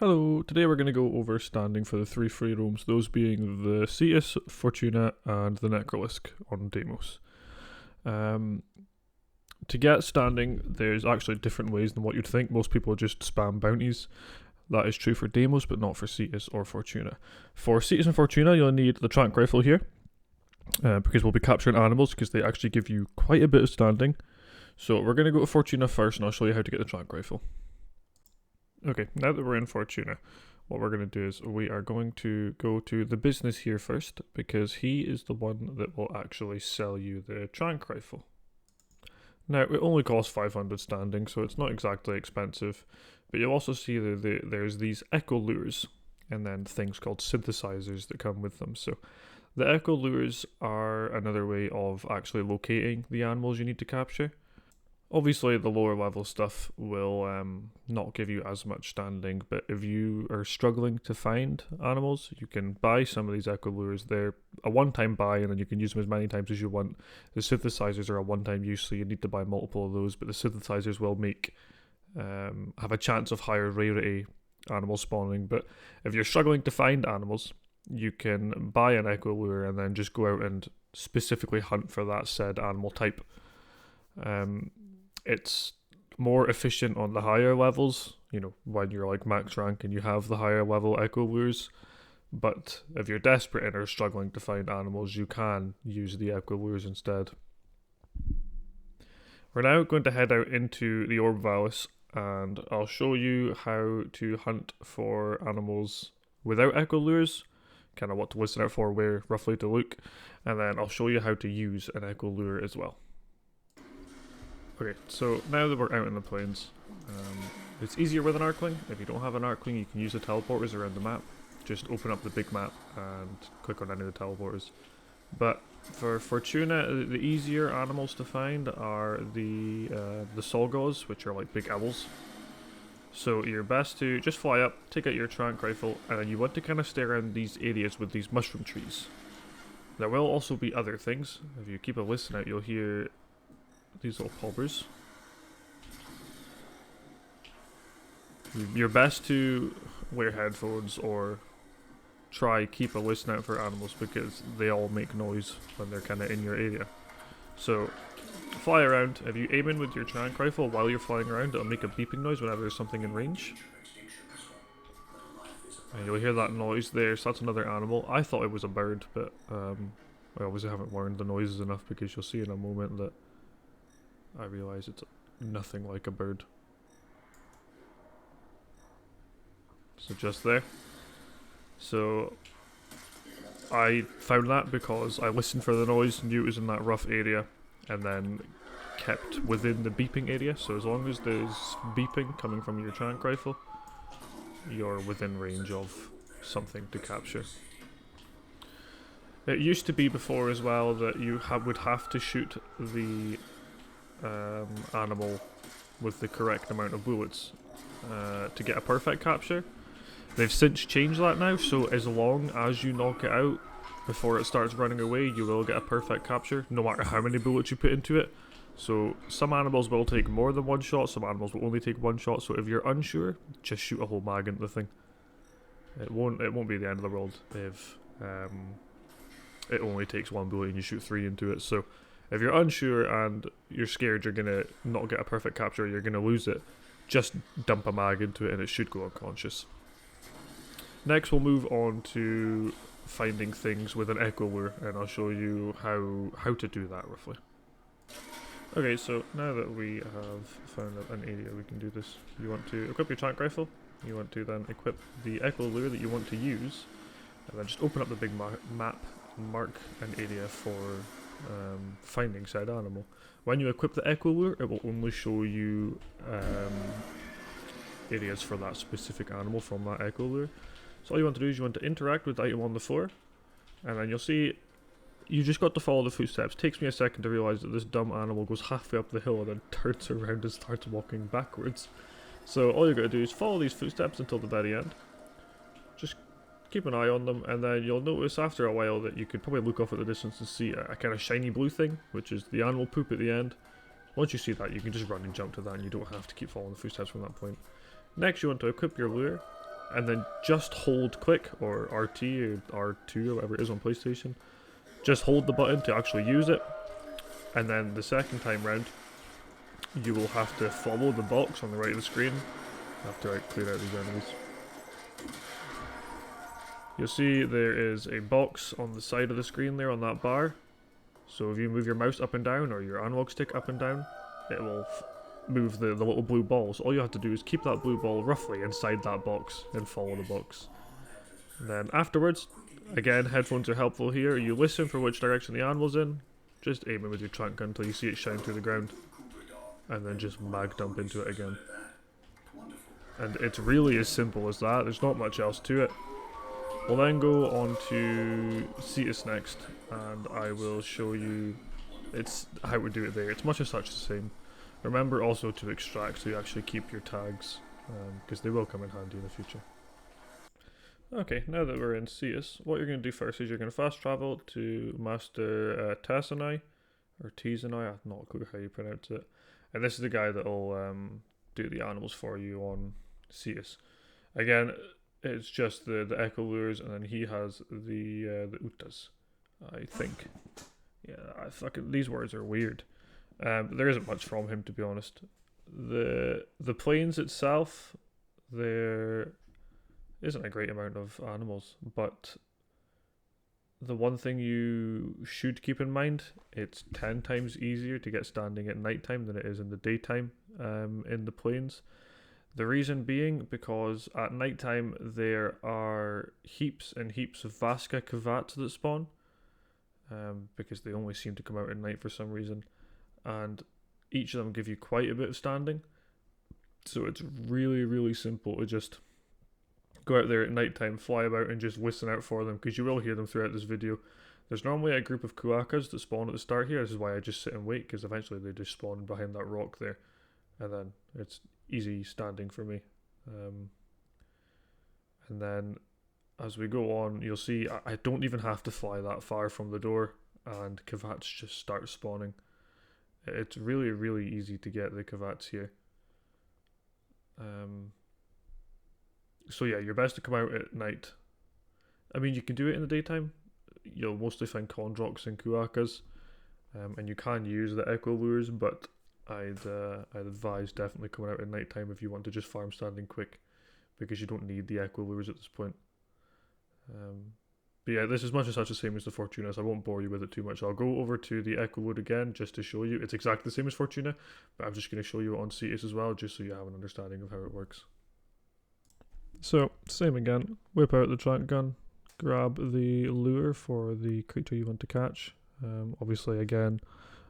Hello, today we're going to go over standing for the three free roams, those being the Cetus, Fortuna, and the Necralisk on Deimos. To get standing, there's actually different ways than what you'd think. Most people just spam bounties. That is true for Deimos, but not for Cetus or Fortuna. For Cetus and Fortuna, you'll need the Tranq rifle here, because we'll be capturing animals, because they actually give you quite a bit of standing. So we're going to go to Fortuna first, and I'll show you how to get the Tranq rifle. Okay, now that we're in Fortuna, what we're going to do is we are going to go to the business here first, because he is the one that will actually sell you the Tranq rifle. Now, it only costs 500 standing, so it's not exactly expensive, but you'll also see that there's these echo lures, and then things called synthesizers that come with them. So the echo lures are another way of actually locating the animals you need to capture. Obviously, the lower level stuff will not give you as much standing, but if you are struggling to find animals, you can buy some of these echo lures. They're a one-time buy, and then you can use them as many times as you want. The synthesizers are a one-time use, so you need to buy multiple of those, but the synthesizers will make have a chance of higher rarity animal spawning. But if you're struggling to find animals, you can buy an echo lure and then just go out and specifically hunt for that said animal type. It's more efficient on the higher levels, when you're like max rank and you have the higher level echo lures. But if you're desperate and are struggling to find animals, you can use the echo lures instead. We're now going to head out into the Orb Vallis, and I'll show you how to hunt for animals without echo lures, kind of what to listen out for, where roughly to look, and then I'll show you how to use an echo lure as well. Okay, so now that we're out in the plains, it's easier with an Arcling. If you don't have an Arcling, you can use the teleporters around the map. Just open up the big map and click on any of the teleporters. But for Fortuna, the easier animals to find are the Solgos, which are like big owls. So you're best to just fly up, take out your Tranq rifle, and then you want to kind of stay around these areas with these mushroom trees. There will also be other things. If you keep a listen out, you'll hear these little pulvers. You're best to wear headphones or try keep a listen out for animals, because they all make noise when they're kind of in your area. So fly around. If you aim in with your Tranq rifle while you're flying around, it'll make a beeping noise whenever there's something in range. And you'll hear that noise there, so that's another animal. I thought it was a bird, but I obviously haven't learned the noises enough, because you'll see in a moment that I realise it's nothing like a bird. So just there. So I found that because I listened for the noise, knew it was in that rough area, and then kept within the beeping area. So as long as there's beeping coming from your Tranq rifle, you're within range of something to capture. It used to be before as well that you would have to shoot the animal with the correct amount of bullets to get a perfect capture. They've since changed that now, so as long as you knock it out before it starts running away, you will get a perfect capture, no matter how many bullets you put into it. So some animals will take more than one shot, some animals will only take one shot, so if you're unsure, just shoot a whole mag into the thing. It won't be the end of the world if it only takes one bullet and you shoot 3 into it. So if you're unsure and you're scared you're going to not get a perfect capture, you're going to lose it, just dump a mag into it and it should go unconscious. Next we'll move on to finding things with an echo lure, and I'll show you how to do that roughly. Okay, so now that we have found an area we can do this, you want to equip your Tranq rifle, you want to then equip the echo lure that you want to use, and then just open up the big map, mark an area for finding said animal. When you equip the echo lure, it will only show you areas for that specific animal from that echo lure. So all you want to do is you want to interact with the item on the floor, and then you'll see you just got to follow the footsteps. It takes me a second to realise that this dumb animal goes halfway up the hill and then turns around and starts walking backwards. So all you're going to do is follow these footsteps until the very end. Just keep an eye on them, and then you'll notice after a while that you could probably look off at the distance and see a kind of shiny blue thing, which is the animal poop at the end. Once you see that, you can just run and jump to that, and you don't have to keep following the footsteps from that point. Next, you want to equip your lure, and then just hold click, or RT or R2 or whatever it is on PlayStation. Just hold the button to actually use it, and then the second time round you will have to follow the box on the right of the screen. You have to clear out these enemies. You'll see there is a box on the side of the screen there on that bar. So if you move your mouse up and down, or your analog stick up and down, it will move the little blue ball. So all you have to do is keep that blue ball roughly inside that box and follow the box. And then afterwards, again, headphones are helpful here. You listen for which direction the animal's in. Just aim it with your Tranq gun until you see it shine through the ground. And then just mag dump into it again. And it's really as simple as that. There's not much else to it. We'll then go on to Cetus next, and I will show you how we do it there. It's much as such the same. Remember also to extract so you actually keep your tags, because they will come in handy in the future. Okay, now that we're in Cetus, what you're going to do first is you're going to fast travel to Master Tassanai, or Tizanai, I have not a clue how you pronounce it. And this is the guy that will do the animals for you on Cetus. Again, it's just the Echo Lures, and then he has the Utas, I think. Yeah, these words are weird. There isn't much from him, to be honest. The plains itself, there isn't a great amount of animals, but the one thing you should keep in mind, it's 10 times easier to get standing at nighttime than it is in the daytime in the plains. The reason being because at nighttime there are heaps and heaps of Vasca Kavats that spawn, because they only seem to come out at night for some reason, and each of them give you quite a bit of standing. So it's really, really simple to just go out there at nighttime, fly about, and just listen out for them, because you will hear them throughout this video. There's normally a group of Kuakas that spawn at the start here. This is why I just sit and wait, because eventually they just spawn behind that rock there, and then it's easy standing for me. And then as we go on, you'll see I don't even have to fly that far from the door, and Kavats just start spawning. It's really, really easy to get the Kavats here. So yeah, you're best to come out at night. I mean, you can do it in the daytime. You'll mostly find Kondroks and Kuakas, and you can use the Echo Lures, but I'd advise definitely coming out at night time if you want to just farm standing quick, because you don't need the Echo Lures at this point. But yeah, this is much as such the same as the Fortuna, so I won't bore you with it too much. I'll go over to the Echo Lure again just to show you. It's exactly the same as Fortuna, but I'm just going to show you it on Cetus as well, just so you have an understanding of how it works. So, same again. Whip out the Tranq gun, grab the lure for the creature you want to catch. Obviously, again,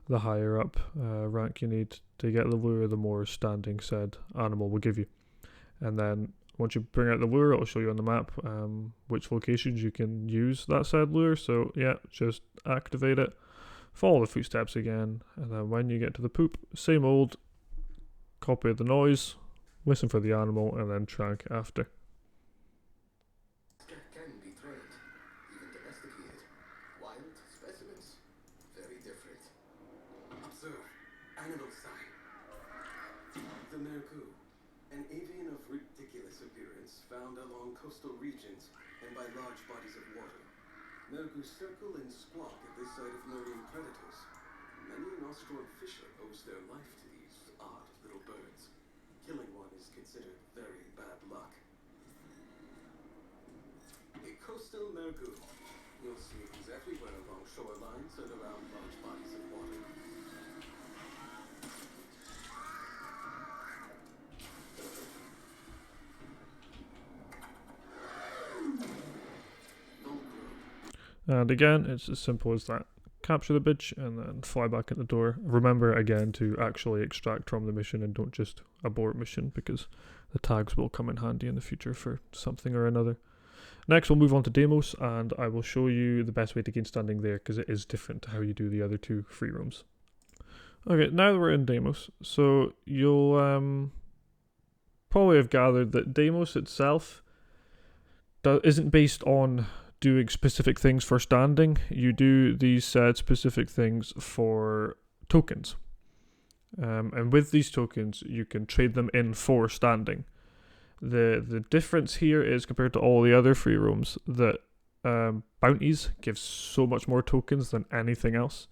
the higher up rank you need to get the lure, the more standing said animal will give you. And then once you bring out the lure, it'll show you on the map which locations you can use that said lure. So yeah, just activate it, follow the footsteps again, and then when you get to the poop, same old, copy the noise, listen for the animal, and then Tranq after. Coastal regions and by large bodies of water. Mergu circle and squawk at the sight of marine predators. Many an Austral fisher owes their life to these odd little birds. Killing one is considered very bad luck. A coastal Mergu. You'll see these everywhere along shorelines and around large bodies of water. And again, it's as simple as that. Capture the bitch and then fly back at the door. Remember again to actually extract from the mission and don't just abort mission, because the tags will come in handy in the future for something or another. Next we'll move on to Deimos, and I will show you the best way to gain standing there, because it is different to how you do the other two free rooms. Okay, now that we're in Deimos, so you'll probably have gathered that Deimos itself isn't based on doing specific things for standing. You do these said specific things for tokens, and with these tokens you can trade them in for standing. The difference here is compared to all the other free roams that bounties give so much more tokens than anything else.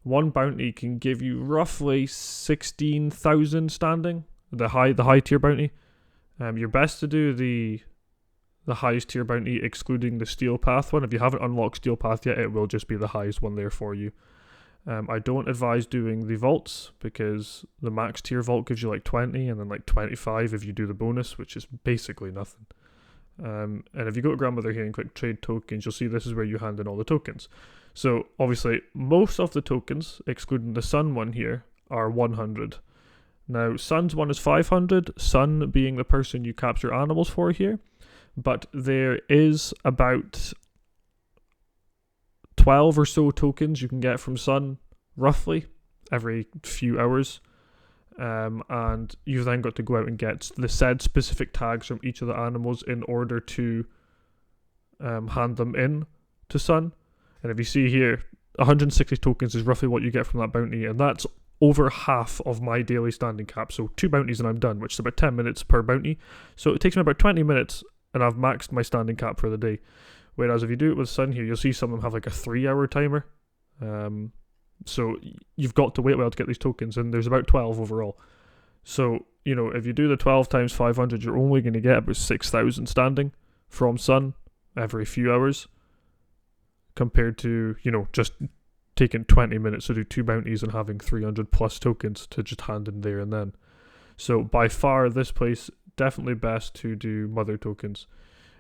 One bounty can give you roughly 16,000 standing, the high tier bounty. You're best to do the highest tier bounty excluding the steel path one. If you haven't unlocked steel path yet, it will just be the highest one there for you. I don't advise doing the vaults because the max tier vault gives you like 20 and then like 25 if you do the bonus, which is basically nothing. And if you go to Grandmother here and click trade tokens, you'll see this is where you hand in all the tokens. So obviously most of the tokens, excluding the sun one here, are 100. Now sun's one is 500, sun being the person you capture animals for here, but there is about 12 or so tokens you can get from sun roughly every few hours, and you've then got to go out and get the said specific tags from each of the animals in order to hand them in to sun. And if you see here, 160 tokens is roughly what you get from that bounty, and that's over half of my daily standing cap. So 2 bounties and I'm done, which is about 10 minutes per bounty. So it takes me about 20 minutes and I've maxed my standing cap for the day. Whereas if you do it with sun here, you'll see some of them have like a 3-hour timer. So you've got to wait a while to get these tokens, and there's about 12 overall. So, you know, if you do the 12 times 500, you're only going to get about 6,000 standing from sun every few hours, compared to, you know, just taking 20 minutes to do 2 bounties and having 300 plus tokens to just hand in there and then. So by far, this place definitely best to do mother tokens.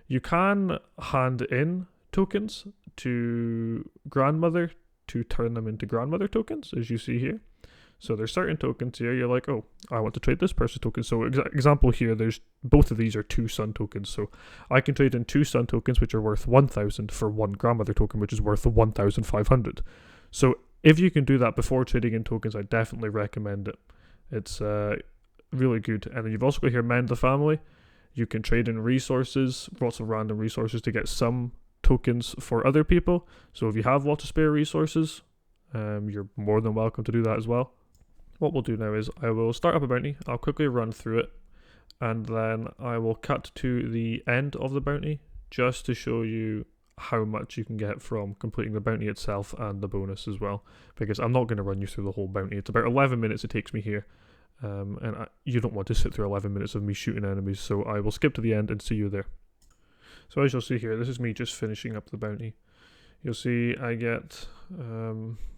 You can hand in tokens to grandmother to turn them into grandmother tokens, as you see here. So there's certain tokens here, you're like, oh, I want to trade this person's token. So example here, there's both of these are 2 sun tokens. So I can trade in 2 sun tokens, which are worth 1,000 for 1 grandmother token, which is worth 1,500. So if you can do that before trading in tokens, I definitely recommend it. It's really good. And then you've also got here mend the family. You can trade in resources, lots of random resources to get some tokens for other people. So if you have lots of spare resources, you're more than welcome to do that as well. What we'll do now is I will start up a bounty, I'll quickly run through it, and then I will cut to the end of the bounty just to show you how much you can get from completing the bounty itself and the bonus as well, because I'm not going to run you through the whole bounty. It's about 11 minutes it takes me here, and you don't want to sit through 11 minutes of me shooting enemies, so I will skip to the end and see you there. So as you'll see here, this is me just finishing up the bounty. You'll see I get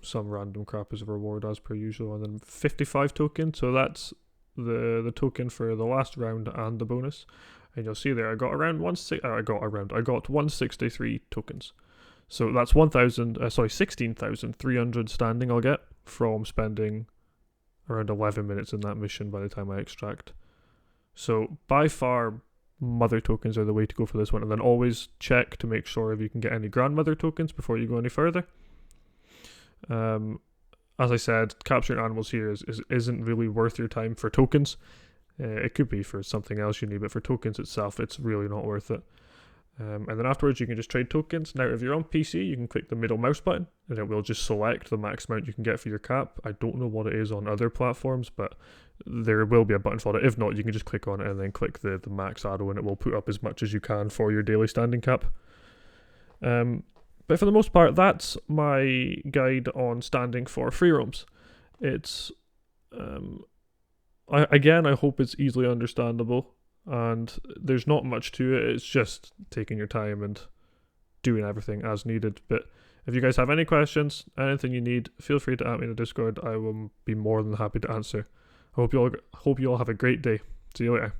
some random crap as a reward as per usual, and then 55 tokens, so that's the token for the last round and the bonus. And you'll see there I got 163 tokens. So that's 16,300 standing I'll get from spending around 11 minutes in that mission by the time I extract. So by far, mother tokens are the way to go for this one, and then always check to make sure if you can get any grandmother tokens before you go any further. As I said, capturing animals here isn't really worth your time for tokens. It could be for something else you need, but for tokens itself, it's really not worth it. And then afterwards, you can just trade tokens. Now, if you're on PC, you can click the middle mouse button, and it will just select the max amount you can get for your cap. I don't know what it is on other platforms, but there will be a button for it. If not, you can just click on it and then click the max arrow, and it will put up as much as you can for your daily standing cap. But for the most part, that's my guide on standing for free roams. It's I hope it's easily understandable, and there's not much to it. It's just taking your time and doing everything as needed. But if you guys have any questions, anything you need, feel free to add me in the Discord. I will be more than happy to answer. I hope you all have a great day. See you later.